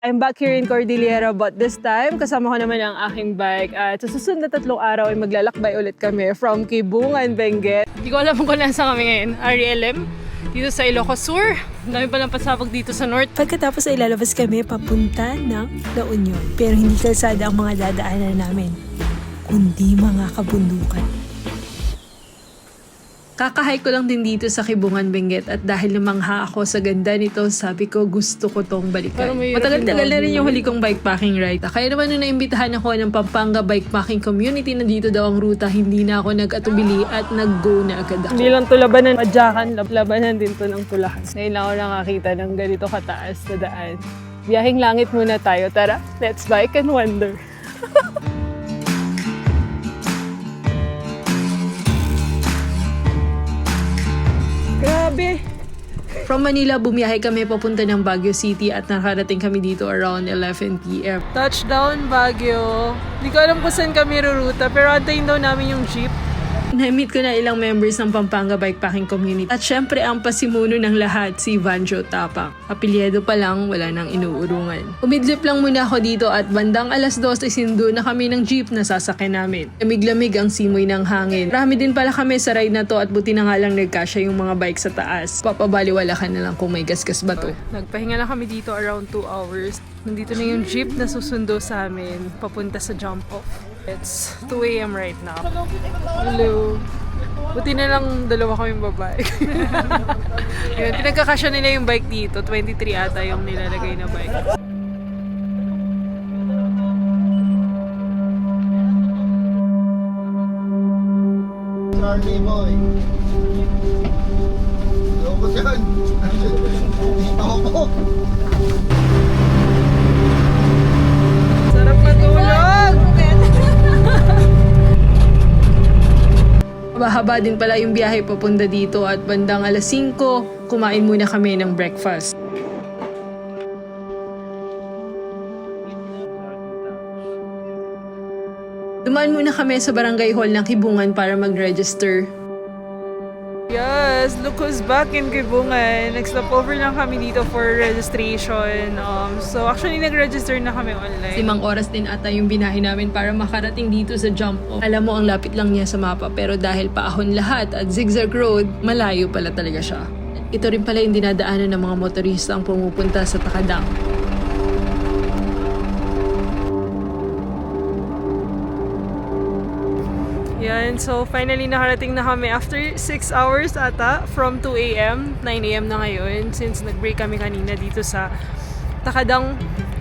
I'm back here in Cordillera, but this time kasama ko naman ang aking bike at sa susunod na 3 araw ay maglalakbay ulit kami from Kibungan, Benguet. Hindi ko alam kung nasa kami ngayon, RELM, dito sa Ilocos Sur. Dami palang pasabog dito sa North. Pagkatapos ay lalabas kami papunta ng La Union. Pero hindi kalsada ang mga dadaanan namin, kundi mga kabundukan. Kakahike ko lang din dito sa Kibungan, Benguet at dahil namangha ako sa ganda nito, sabi ko gusto ko tong balikan. Matagal-tagal na rin yung huli kong bikepacking ride. Kaya naman nung naimbitahan ako ng Pampanga Bikepacking Community na dito daw ang ruta, hindi na ako nag-atubili at nag-go na agad ako. Hindi lang to labanan, madyakan, labanan din to ng tulahan. Ngayon lang ako nakakita ng ganito kataas na daan. Biyaheng langit muna tayo. Tara, let's bike and wonder. Grabe! From Manila, bumiyahe kami papunta ng Baguio City at nakarating kami dito around 11 p.m. Touchdown, Baguio! Hindi ko alam kung saan kami ruruta pero antayin daw namin yung jeep. Na-meet ko na ilang members ng Pampanga Bikepacking Community. At syempre ang pasimuno ng lahat, si Vanjo Tapang. Apelyido pa lang, wala nang inuurungan. Umidlip lang muna ako dito at bandang 2:00 sindo na kami ng jeep na sasakyan namin. Lamig-lamig ang simoy ng hangin. Marami din pala kami sa ride na to at buti na nga lang nagkasya yung mga bike sa taas. Papabaliwala ka na lang kung may gasgas ba to. Nagpahinga lang kami dito around 2 hours. Nandito na yung jeep na susundo sa amin papunta sa jump off. It's 2 a.m. right now. Hello. Buti na lang dalawa kaming babae. Yun, pinagkakasya nila yung bike dito. 23 ata yung nilalagay na bike. Charlie boy. Loko yan. Dito ako. Sarap matulog! Mahaba din pala yung biyahe papunta dito at bandang 5:00, kumain muna kami ng breakfast. Dumaan muna kami sa barangay hall ng Kibungan para mag-register. Yes, look who's back in Kibungan. Nag-stop over lang kami dito for registration. So actually nag-register na kami online. 5 oras din ata yung binahe namin para makarating dito sa jump off. Alam mo, ang lapit lang niya sa mapa pero dahil paahon lahat at zigzag road, malayo pala talaga siya. Ito rin pala yung dinadaanan ng mga motorista ang pumupunta sa Takadang. Yan, so finally nakarating na kami after 6 hours ata from 2 a.m. 9 a.m. na ngayon since nag-break kami kanina dito sa Takadang.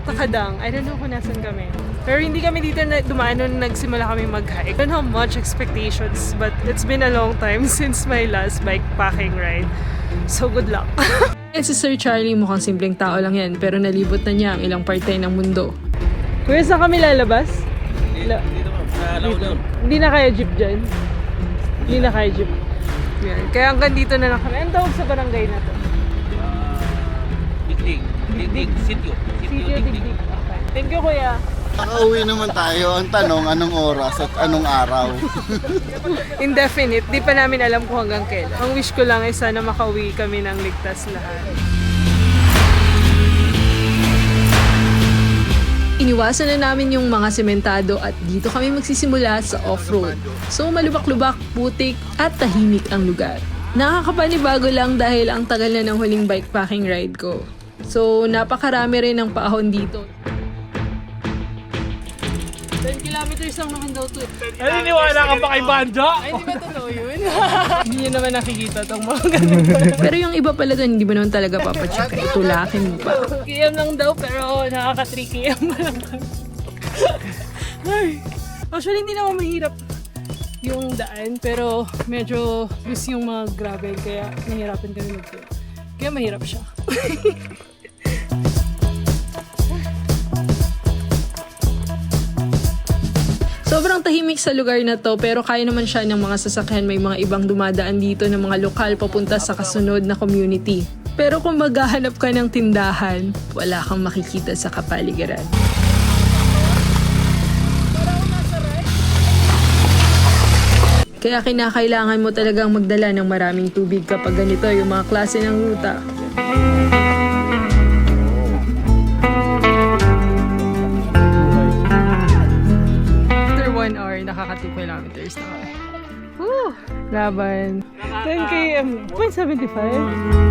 I don't know kung nasan kami. Pero hindi kami dito dumaan nung nagsimula kami mag-hike. I don't have much expectations but it's been a long time since my last bikepacking ride. So good luck. Si Sir Charlie mukhang simpleng tao lang yan pero nalibot na niya ang ilang parte ng mundo. Kuya, saan kami lalabas? Hindi na kaya jeep dyan. Hindi na kaya jeep. Yan. Kaya hanggang dito na lang kami. Ang tawag sa barangay na to? Digdig. Sitio. Sitio Digdig. Okay. Thank you, kuya. Nakauwi naman tayo. Ang tanong, anong oras at anong araw? Indefinite. Di pa namin alam kung hanggang kailan. Ang wish ko lang ay sana makauwi kami ng ligtas lahat. Iniwasan na namin yung mga sementado at dito kami magsisimula sa off-road. So malubak-lubak, putik at tahimik ang lugar. Nakakapanibago lang dahil ang tagal na ng huling bikepacking ride ko. So napakarami rin ng paahon dito. 10 kilometers lang naman daw to. Naniniwala ka pa kay Banjo? Ay, hindi ba totoo yun? Hindi nyo naman nakikita itong mga ganun. Pero yung iba pala doon, hindi mo naman talaga papacheck. Itulakin mo pa. KM lang daw, pero nakaka 3 KM pa lang. Ay, actually, hindi naman mahirap yung daan, pero medyo loose yung mga gravel, kaya nahirapan kami mag-feel. Kaya mahirap siya. Sobrang tahimik sa lugar na to pero kaya naman siya ng mga sasakyan. May mga ibang dumadaan dito ng mga lokal papunta sa kasunod na community. Pero kung maghahanap ka ng tindahan, wala kang makikita sa kapaligiran. Kaya kinakailangan mo talagang magdala ng maraming tubig kapag ganito yung mga klase ng ruta. kilometers na kami. Woo! Laban. 10 km. 0.75.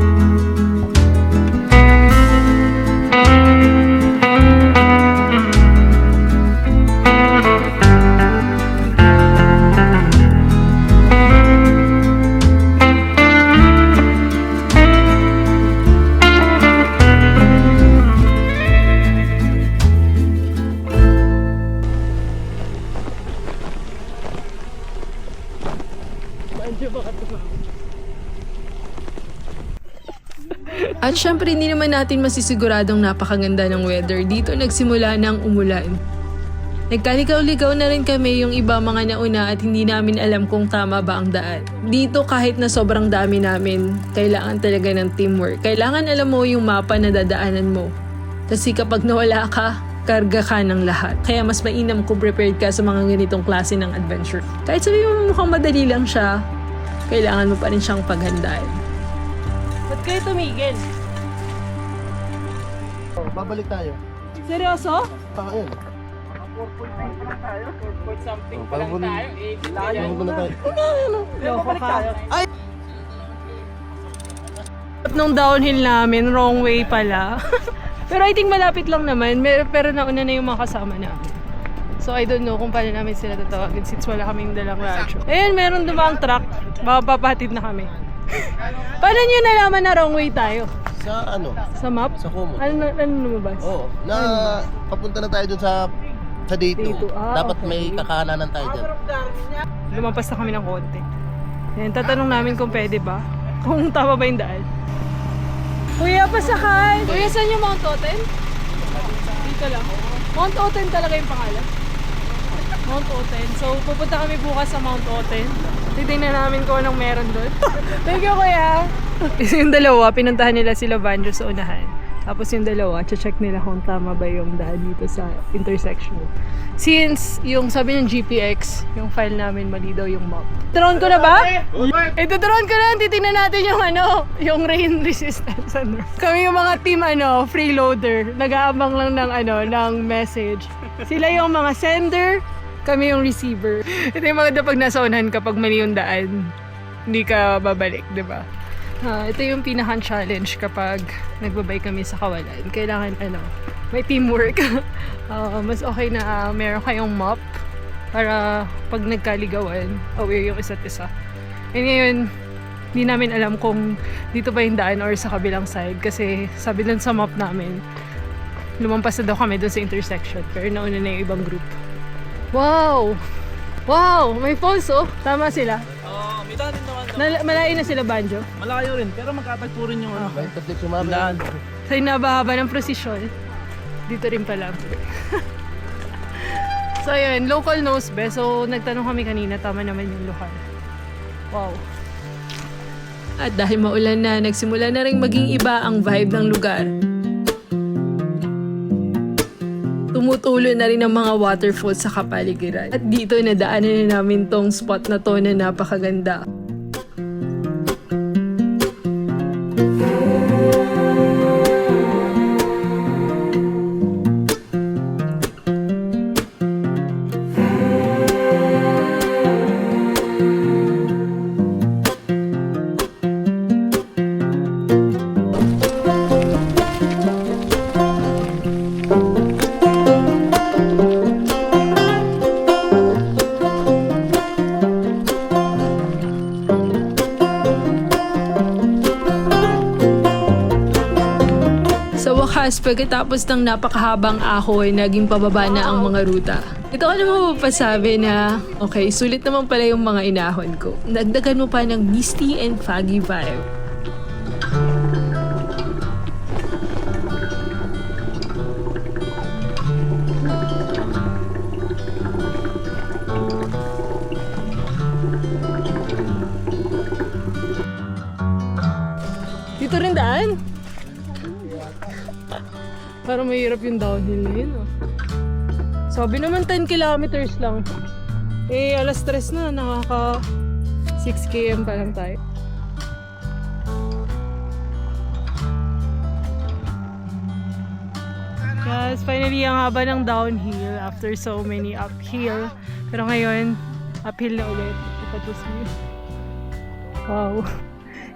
At syempre hindi naman natin masisiguradong napakaganda ng weather. Dito nagsimula ng umulan. Nagkaligaw-ligaw na rin kami yung iba mga nauna at hindi namin alam kung tama ba ang daan. Dito kahit na sobrang dami namin, kailangan talaga ng teamwork. Kailangan alam mo yung mapa na dadaanan mo. Kasi kapag nawala ka, karga ka ng lahat. Kaya mas mainam kung prepared ka sa mga ganitong klase ng adventure. Kahit sabi mo mukhang madali lang siya, kailangan mo pa rin siyang paghandaan. Ba't kayo tumigil? Babalik tayo. Seryoso? Ayun. 4 something pa lang Parang tayo. Layo muna tayo. Loko ka. Ay! Nung downhill namin, wrong way pala. Pero I think malapit lang naman. Pero nauna na yung mga kasama namin. So I don't know kung paano namin sila tatawagin since wala kaming dalang radyo. Ayun, meron dumaang truck. Baka papatid na kami. Paano nyo nalaman na wrong way tayo? Sa ano? Sa map? Sa Kumot. Ano lumabas? Oo. Na papunta na tayo dun sa Day 2. Dapat okay. may kakalanan tayo dyan. Lumampas na kami ng konti. Yan, tatanong namin kung pwede ba. Kung tama ba yung daan. Kuya, pasakay! Kuya, saan yung Mount Oten? Dito lang. Mount Oten talaga yung pangalan. Mount Oten. So, pupunta kami bukas sa Mount Oten. Titignan namin kung anong meron doon. Thank you, kuya! Yung dalawa, pinuntahan nila sila Banjo sa unahan. Tapos yung dalawa, check nila kung tama ba yung daan dito sa intersection. Since yung sabi ng GPX, yung file namin mali daw yung map. Drone ko na ba? Ito drone ko na, titignan natin yung yung rain resistance. Kami yung mga team freeloader, nag-aabang lang ng message. Sila yung mga sender, kami yung receiver. Ito yung mga pag nasa unahan kapag mali yung daan, hindi ka babalik, di ba? Ito yung pinaka-challenge kapag nagbabay kami sa kawalan. Kailangan may teamwork. Mas okay na meron kayong map para pag nagkaligawan, aware yung isa't isa. And ngayon, hindi namin alam kung dito ba yung daan or sa kabilang side kasi sabi lang sa map namin, lumampas na daw kami doon sa intersection pero nauna na yung ibang group. Wow! Wow! May falls oh! Tama sila. May daan din naman. Malayo na sila, Banjo. Malayo rin, pero magkatagpo rin yung May tatik sumama. daan. Sa inabahaba ng prosesyon, dito rin pala. So yun, local knows best. So nagtanong kami kanina, tama naman yung lokal. Wow. At dahil maulan na, nagsimula na rin maging iba ang vibe ng lugar. Tumutulo na rin ang mga waterfalls sa kapaligiran. At dito nadaanan na namin tong spot na to na napakaganda. Pagkatapos ng napakahabang ahoy, naging pababa na ang mga ruta. Ito ka naman mapasabi na, okay, sulit naman pala yung mga inahon ko. Dagdagan mo pa ng misty and foggy vibe. Dito rin daan? Parang mahirap yung downhill na yun. Sabi naman 10 kilometers lang. Eh, alas 3 na. Nakaka 6 km pa lang tayo. Yes, finally, ang haba ng downhill after so many uphill. Pero ngayon, Uphill na ulit. Ipatos mo. Wow.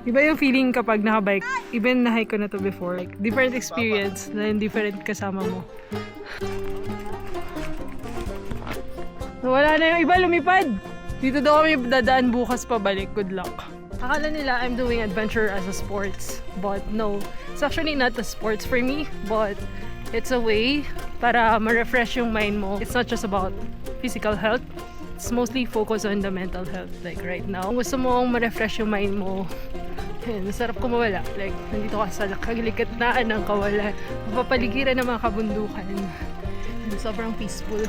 Iba yung feeling kapag nakabike. Even na-hike ko na to before. Like, different experience na yung different kasama mo. Wala na yung iba, lumipad! Dito daw kami dadaan bukas pabalik. Good luck. Akala nila I'm doing adventure as a sports. But no. It's actually not a sports for me. But it's a way para ma-refresh yung mind mo. It's not just about physical health. It's mostly focused on the mental health. Like right now, kung gusto mong ma-refresh yung mind mo, yun, masarap kumawala. Like, nandito ka sa kagiligitnaan ng kawalan. Mapapaligiran ng mga kabundukan. And sobrang peaceful.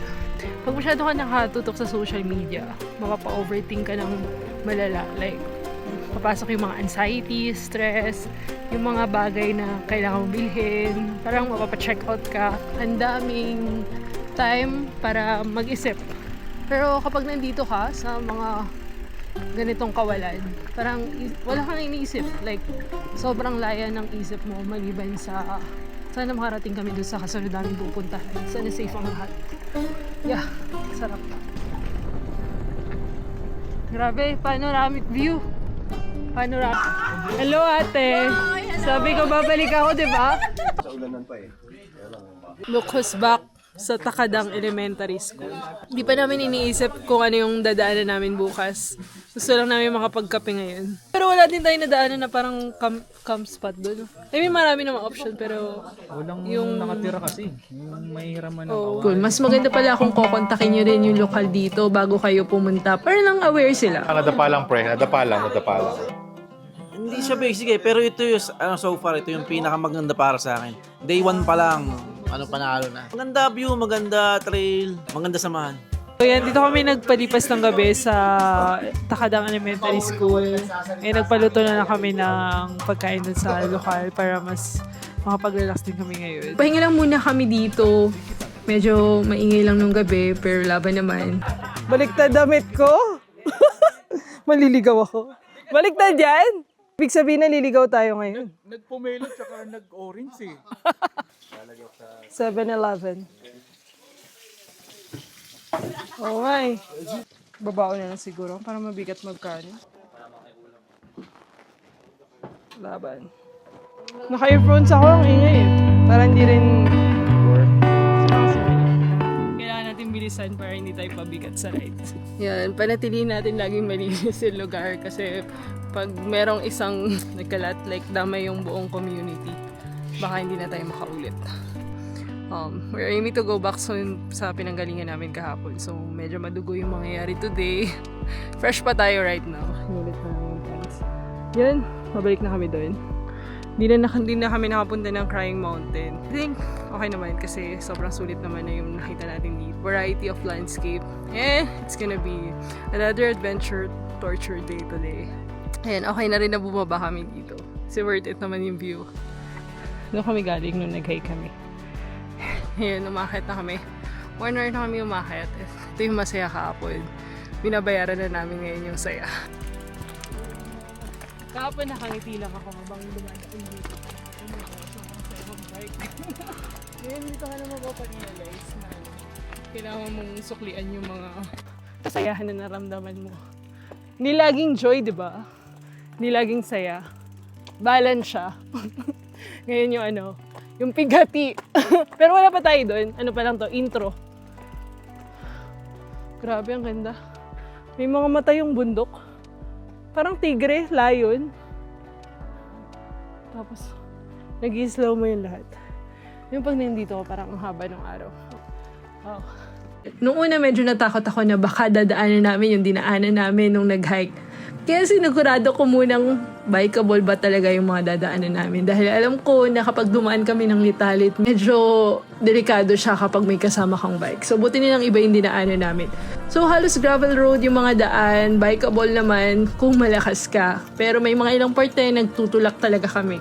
Pag masyado ka nakatutok sa social media, mapapa-overthink ka ng malala. Like, papasok yung mga anxiety, stress, yung mga bagay na kailangan mong bilhin. Parang mapapa-check out ka. Ang daming time para mag-isip. Pero kapag nandito ka sa mga ganitong kawalan, parang wala kang iniisip. Like, sobrang laya ng isip mo maliban sa sana makarating kami doon sa kasunod namin pupuntahan. Sana safe ang lahat. Yeah, sarap. Grabe, panoramic view. Panoramic. Hello ate. Sabi ko babalik ako, di ba? Sa ulanan pa eh. Look who's back sa Takadang Elementary School. Di pa namin iniisip kung ano yung dadaanan namin bukas. Gusto lang namin makapagkape ngayon. Pero wala din tayo nadaanan na parang camp spot doon. I mean, marami namang option, pero Walang yung nakatira kasi. Yung mahihiraman ng oh, Cool. Mas maganda pala kung kukontakin nyo rin yung lokal dito bago kayo pumunta. Para lang aware sila. Nadapa lang, pre. Nadapa lang. Hindi siya basic eh, pero ito yung, so far, ito yung pinakamaganda para sa akin. Day 1 pa lang, panalo na. Maganda view, maganda trail, maganda samahan. So yan, dito kami nagpalipas ng gabi sa Takadang Elementary School. Nagpaluto na kami ng pagkain dun sa lokal para mas makapag-relax din kami ngayon. Pahinga lang muna kami dito. Medyo maingay lang nung gabi, pero laban naman. Baliktad damit ko? Maliligaw ako. Baliktad yan? Ibig sabihin naliligaw tayo ngayon. Nagpumelo tsaka nag-orange eh. 7-Eleven. Oh my. Babao na lang siguro para mabigat magkano. Laban. Naka-earphones ako, ang ingay eh. Para hindi rin kailangan natin bilisan para hindi tayo pabigat sa rides. Yan, panatilihin natin laging malinis yung lugar kasi pag merong isang nagkalat, like damay yung buong community, baka hindi na tayo makaulit. We're aiming to go back soon sa pinanggalingan namin kahapon. So, medyo madugo yung mangyayari today. Fresh pa tayo right now. Nulit na lang yung plans. Yan, mabalik na kami doon. Hindi na kami nakapunta ng Crying Mountain. I think okay naman kasi sobrang sulit naman na yung nakita natin dito. Variety of landscape. It's gonna be another adventure torture day today. Ayan, okay na rin na bumaba kami dito. Kasi worth it naman yung view. Doon kami galing nung nag-hike kami. Ayan, umakit na kami. 1 hour na kami umakit. Ito yung masaya kahapon. Binabayaran na namin ngayon yung saya. Kahapon nakangiti lang ako habang dumadaan dito. Ngayon dito ka na mapapag-realize na kailangan mong suklian yung mga kasayahan na naramdaman mo. Hindi laging joy, di ba? Hindi laging saya. Balance siya. Ngayon yung yung pigati. Pero wala pa tayo doon. Ano pa lang to? Intro. Grabe, ang ganda. May mga mata yung bundok. Parang tigre, lion. Tapos, nag-i-slow mo yung lahat. Yung pag nandito ko, parang ang haba ng araw. Wow. Nung una medyo natakot ako na baka dadaanan namin yung dinaanan namin nung nag-hike. Kaya sinigurado ko munang bikeable ba talaga yung mga dadaanan namin. Dahil alam ko na kapag dumaan kami ng litalit, medyo delikado siya kapag may kasama kang bike. So buti nilang iba yung dinaanan namin. So halos gravel road yung mga daan, bikeable naman kung malakas ka. Pero may mga ilang parte nagtutulak talaga kami.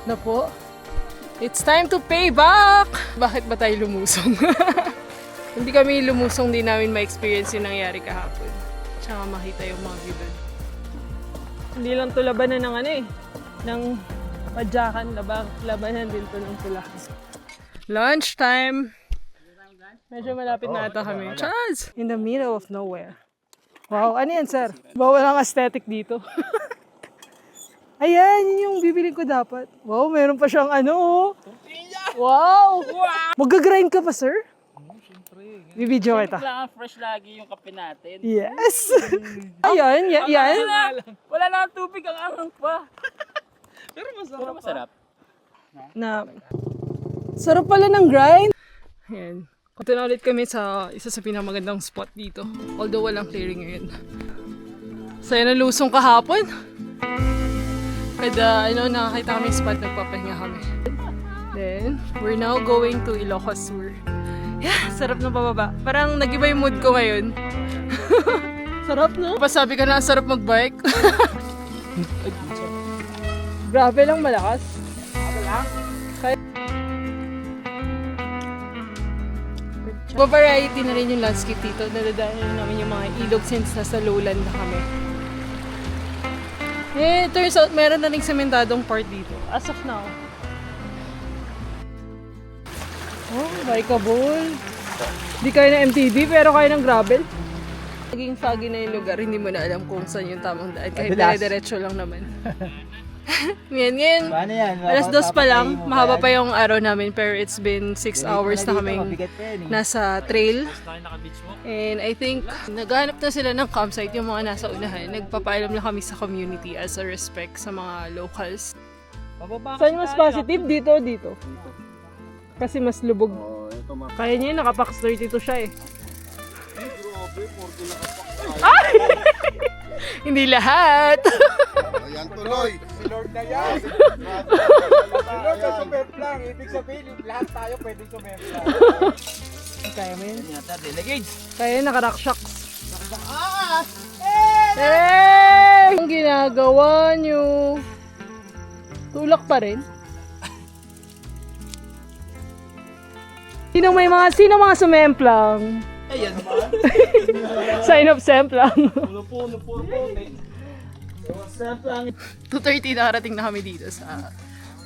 na po. It's time to pay back! Bakit ba tayo lumusong? Hindi kami lumusong, di namin ma-experience yung nangyari kahapon. Tsaka makita yung mga view doon. Hindi lang to labanan ng ano eh. Ng padyakan, labanan din to ng tulakan. Lunch time! Medyo malapit na ata kami. Chaz! In the middle of nowhere. Wow, ano yan sir? Bawal ang aesthetic dito. Ayan, yun yung bibiling ko dapat. Wow, meron pa siyang ano oh. Wow! Mag-grind ka pa sir? Bibidyo kita. Kailangan fresh lagi yung kape natin. Yes! Ayan, yan. Wala na ang tubig, ang angang pa. Pero masarap. Na, sarap pala ng grind. Ayan. Punta na ulit kami sa isa sa pinakamagandang spot dito. Although walang clearing ngayon. Saya na lusong kahapon. Kada nakakita kami spot, nagpapahinga kami. Then, we're now going to Ilocos Sur. Yeah, sarap ng pababa. Parang nag-iba yung mood ko ngayon. Sarap, no? Pasabi ka na, sarap mag-bike. Grabe lang, malakas. Grabe lang? Variety na rin yung landscape dito. Nadadaanan namin yung mga ilog since nasa lowland na kami. Turns out, meron na rin sementadong part dito. As of now. Oh, bikeable. Di kaya ng MTB, pero kaya ng gravel. Naging foggy na yung lugar, hindi mo na alam kung saan yung tamang daan. Kahit dire-diretso lang naman. Ngayon, alas 2 pa lang, mahaba pa yung araw namin, pero it's been 6 hours na kaming nasa trail. And I think, naghahanap na sila ng campsite yung mga nasa unahan. Nagpapaalam lang kami sa community as a respect sa mga locals. Saan mas positive? Dito o dito? Kasi mas lubog. Kaya niya yun, nakapax 32 siya eh. Ay! Hindi lahat! Ayan tuloy. Si Lord na yan. Si Lord na sumemplang. Ibig sabihin, lahat tayo pwedeng sumemplang. Kaya mo yun? Delegate. Kaya yun, naka-rock shocks. Hey! Ang ginagawa nyo? Tulak pa rin? Sino mga sumemplang? Ayan. Sign of semplang. Puno. 2:30 nakarating na kami dito sa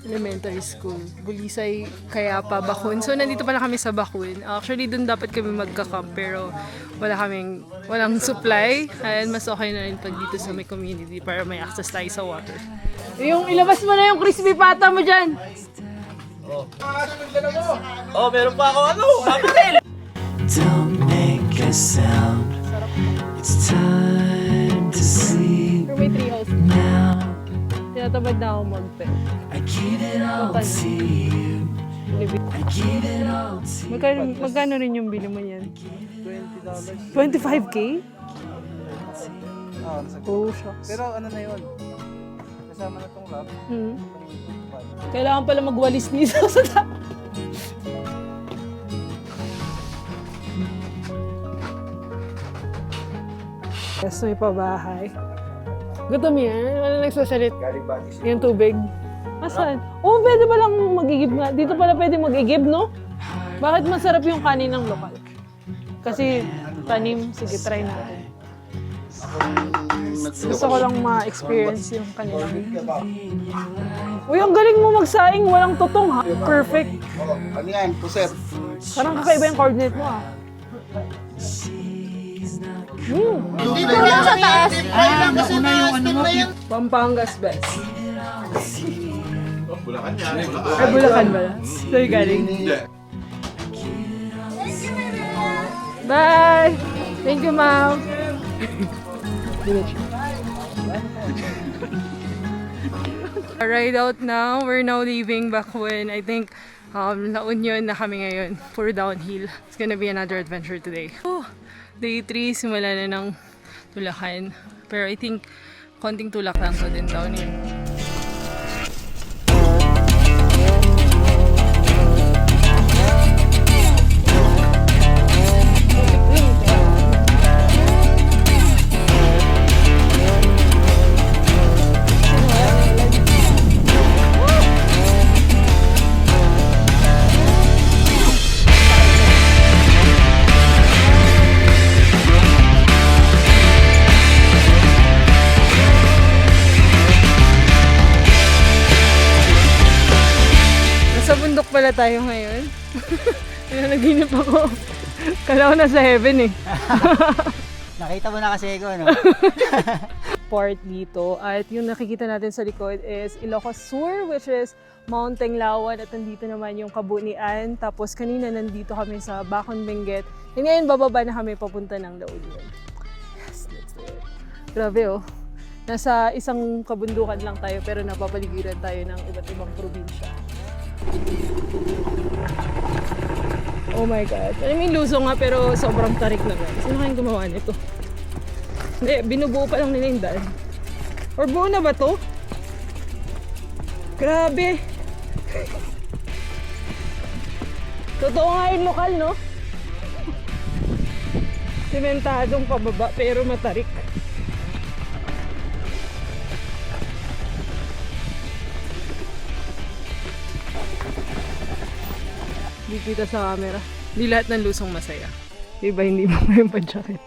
elementary school. Bulisay, Kayapa, Bakun. So, nandito pala kami sa Bakun. Actually, dun dapat kami magka-camp pero walang supply. And mas okay na rin pag dito sa may community para may access tayo sa water. Yung ilabas mo na yung crispy pata mo dyan. Oh, meron pa ako kapatid. Don't make a sound. It's time to sleep Pero may treehouse. now. Tinatamad na ako mag-pet. I give it all to you. I give it all to you. Magkano rin yung bili mo yan? $20. 25K? Oh, shucks. Pero ano na yun? Kasama na tong rap. Kailangan pala magwalis nito sa tao. Yes, may pabahay. Gutom yan. Wala nagsasalit. Yung tubig. Asan? Oo, pwede palang mag-igib nga. Dito pala pwede mag-igib, no? Bakit masarap yung kanin ng lokal? Kasi tanim. Sige, try natin. Gusto ko lang ma-experience yung kanilang. Uy, ang galing mo magsaing. Walang tutong, ha? Perfect. Ano yan? Puset. Parang kakaiba yung coordinate mo, ha? Hindi ko lang sa taas. Lang kasi na yan. Pampangas best. Ay, Bulacan ba? Sa'yo galing. Bye! Thank you, ma'am. Ride out now. We're now leaving Bakun. I think La Union na kami ngayon. Puro downhill. It's gonna be another adventure today. Oh, day 3, simula na ng tulakan. Pero I think konting tulak lang to din downhill. pala tayo ngayon. Nanaginip ako. Kala ko nasa heaven eh. Nakita mo na kasi ako, no? Part dito. At yung nakikita natin sa likod is Ilocos Sur, which is Mount Tenglawan. At nandito naman yung Kabunian. Tapos kanina nandito kami sa Bacon, Benguet. And ngayon bababa na kami papunta ng La Union. Yes, let's do it. Grabe oh. Nasa isang kabundukan lang tayo pero napapaligiran tayo ng iba't ibang probinsya. Oh my God. I mean, lusong nga pero sobrang tarik na guys. Sino kayang gumawa nito? Hindi, binubuo pa lang nila yung daan. Or buo na ba to? Grabe! Totoo nga yung lokal, no? Sementadong pababa pero matarik. Hindi kita sa camera. Hindi lahat ng lusong masaya. Diba hindi mo yung pa-jacket?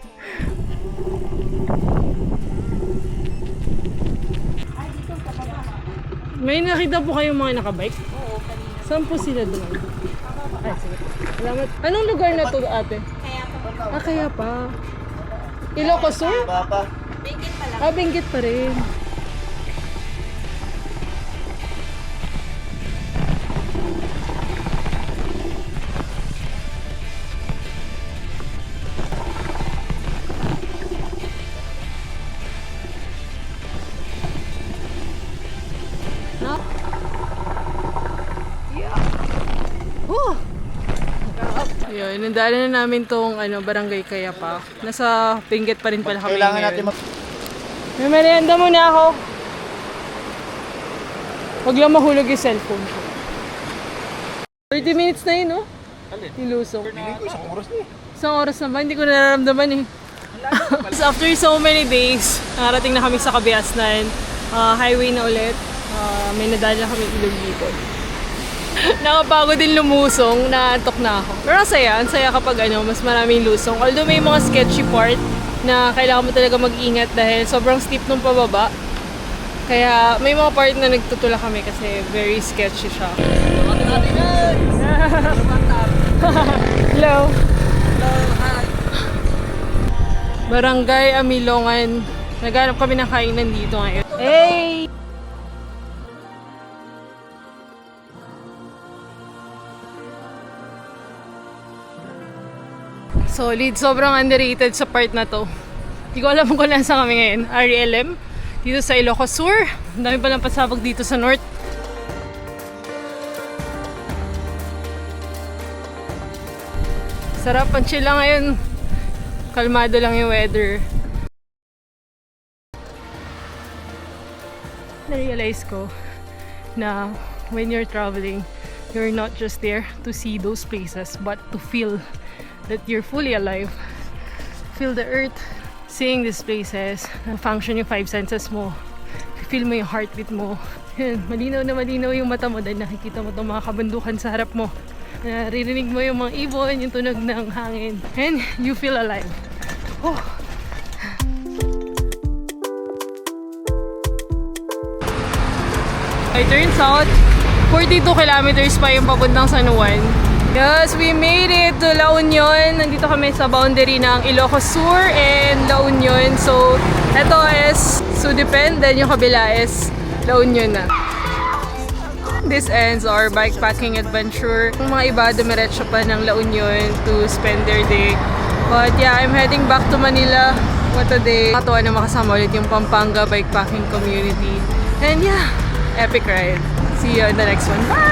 May nakita po kayong mga nakabike? Oo, kanina. Saan po sila doon? Ay, sige. Salamat. Anong lugar na to, ate? Kaya pa. Kaya pa. Ilocos Sur? Papa. Benguet pa lang. Benguet pa rin. Yun, nandaanan na namin tong Barangay Kayapa. Nasa Benguet pa rin pala kami Kailangan ngayon. natin May merienda muna ako. Huwag lang mahulog yung cellphone ko. 30 minutes na yun, no? Yung lusong. Isang oras na eh. Isang oras na ba? Hindi ko nararamdaman eh. So after so many days, nakarating na kami sa Kabiasnan. Highway na ulit. May nadala kami ilog dito. Nakapagod din lumusong, naantok na ako. Pero ang saya kapag mas maraming lusong. Although may mga sketchy part na kailangan mo talaga mag-ingat dahil sobrang steep nung pababa. Kaya may mga part na nagtutula kami kasi very sketchy siya. Hello! Barangay Amilongan. Naghanap kami ng kainan dito ngayon. Hey! Solid. Sobrang underrated sa part na to. Hindi ko alam kung nasa kami ngayon. RLM. Dito sa Ilocos Sur. Ang dami palang pasabog dito sa North. Sarap. Ang chill lang ngayon. Kalmado lang yung weather. Na-realize ko na when you're traveling, you're not just there to see those places, but to feel that you're fully alive. Feel the earth, seeing these places, function yung 5 senses mo. Feel mo yung heartbeat mo. Yan, malinaw na malinaw yung mata mo dahil nakikita mo itong mga kabundukan sa harap mo. Naririnig mo yung mga ibon, yung tunog ng hangin. And you feel alive. Oh. I turn south. 42 kilometers pa yung papuntang San Juan. Yes, we made it to La Union. Nandito kami sa boundary ng Ilocos Sur and La Union. So, ito is Sudipen, then yung kabila is La Union na. This ends our bikepacking adventure. Yung mga iba dumiretso pa ng La Union to spend their day. But yeah, I'm heading back to Manila. What a day. Nakatuwa na makasama ulit yung Pampanga bikepacking community. And yeah, epic ride. See you in the next one. Bye!